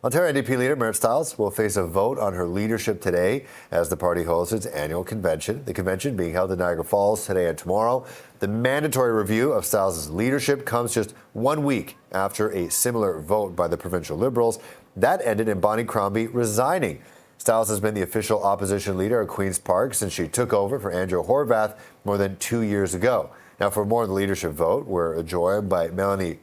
Ontario NDP leader Marit Stiles will face a vote on her leadership today as the party holds its annual convention. The convention being held in Niagara Falls today and tomorrow. The mandatory review of Stiles' leadership comes just 1 week after a similar vote by the provincial Liberals. That ended in Bonnie Crombie resigning. Stiles has been the official opposition leader at Queen's Park since she took over for Andrea Horwath more than 2 years ago. Now, for more on the leadership vote, we're joined by Melanie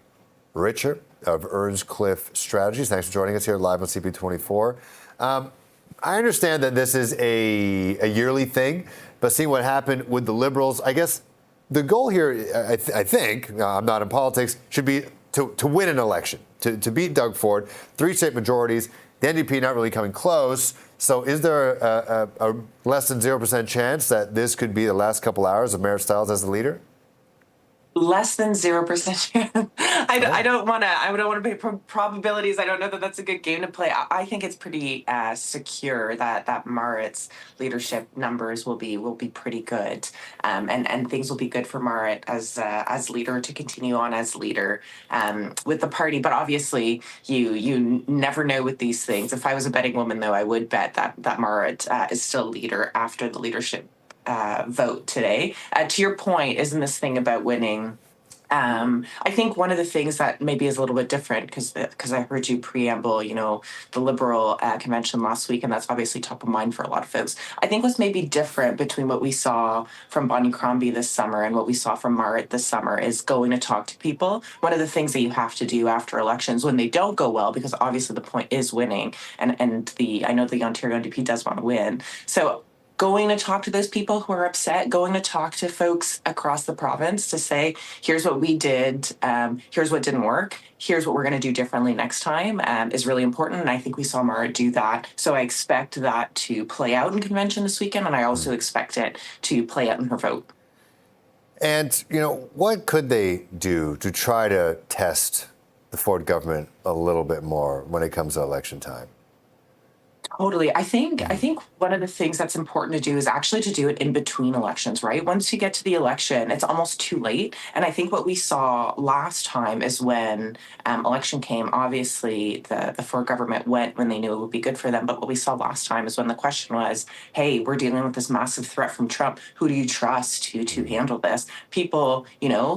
Richer of Earnscliffe Strategies. Thanks for joining us here live on CP24. I understand that this is a yearly thing, but seeing what happened with the Liberals, I guess the goal here, I think, I'm not in politics, should be to win an election, to beat Doug Ford, 3 state majorities, the NDP not really coming close. So is there a less than 0% chance that this could be the last couple hours of Marit Stiles as the leader? Less than 0% chance. I don't want to pay probabilities. I don't know that that's a good game to play. I think it's pretty secure that Marit's leadership numbers will be pretty good, and things will be good for Marit as leader to continue on as leader with the party. But obviously, you never know with these things. If I was a betting woman, though, I would bet that Marit is still leader after the leadership vote today. To your point, isn't this thing about winning? I think one of the things that maybe is a little bit different, because I heard you preamble, the Liberal convention last week, and that's obviously top of mind for a lot of folks. I think what's maybe different between what we saw from Bonnie Crombie this summer and what we saw from Marit this summer is going to talk to people. One of the things that you have to do after elections when they don't go well, because obviously the point is winning, and I know the Ontario NDP does want to win. So going to talk to those people who are upset, going to talk to folks across the province to say, here's what we did, here's what didn't work, here's what we're going to do differently next time is really important. And I think we saw Marit do that. So I expect that to play out in convention this weekend, and I also expect it to play out in her vote. And, what could they do to try to test the Ford government a little bit more when it comes to election time? Totally. I think one of the things that's important to do is actually to do it in between elections, right? Once you get to the election, it's almost too late. And I think what we saw last time is when election came, obviously the Ford government went when they knew it would be good for them. But what we saw last time is when the question was, hey, we're dealing with this massive threat from Trump. Who do you trust to handle this? People,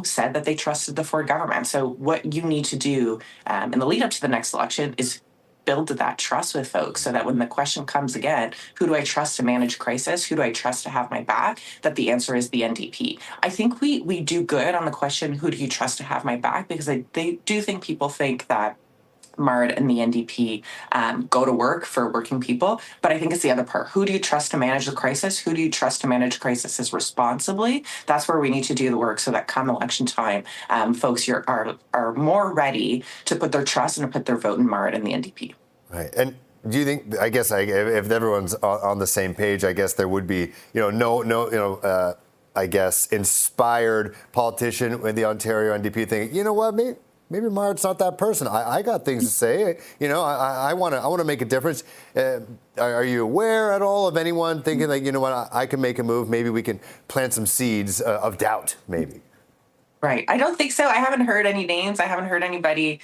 said that they trusted the Ford government. So what you need to do in the lead up to the next election is build that trust with folks so that when the question comes again, who do I trust to manage crisis? Who do I trust to have my back? That the answer is the NDP. I think we do good on the question, who do you trust to have my back? Because they do think people think that Marit and the NDP go to work for working people. But I think it's the other part. Who do you trust to manage the crisis? Who do you trust to manage crises responsibly? That's where we need to do the work so that come election time, folks are more ready to put their trust and to put their vote in Marit and the NDP. Right. And do you think, I guess, if everyone's on the same page, I guess there would be, I guess, inspired politician in the Ontario NDP thinking, you know what, maybe Marit's not that person. I got things to say. I want to make a difference. Are you aware at all of anyone thinking like, I can make a move. Maybe we can plant some seeds of doubt, maybe. Right. I don't think so. I haven't heard any names. I haven't heard anybody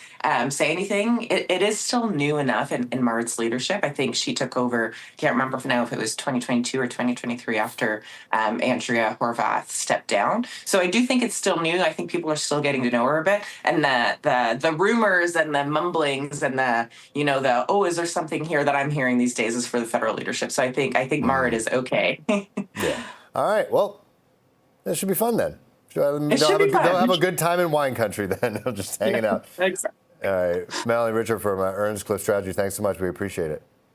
say anything. It is still new enough in Marit's leadership. I think she took over, can't remember now if it was 2022 or 2023 after Andrea Horwath stepped down. So I do think it's still new. I think people are still getting to know her a bit. And the rumors and the mumblings and is there something here that I'm hearing these days is for the federal leadership. So I think Marit is okay. Yeah. All right. Well, that should be fun then. They'll have a good time in wine country then. Just hanging out. Exactly. All right. Melanie Richer from Earnscliffe Strategies, thanks so much. We appreciate it.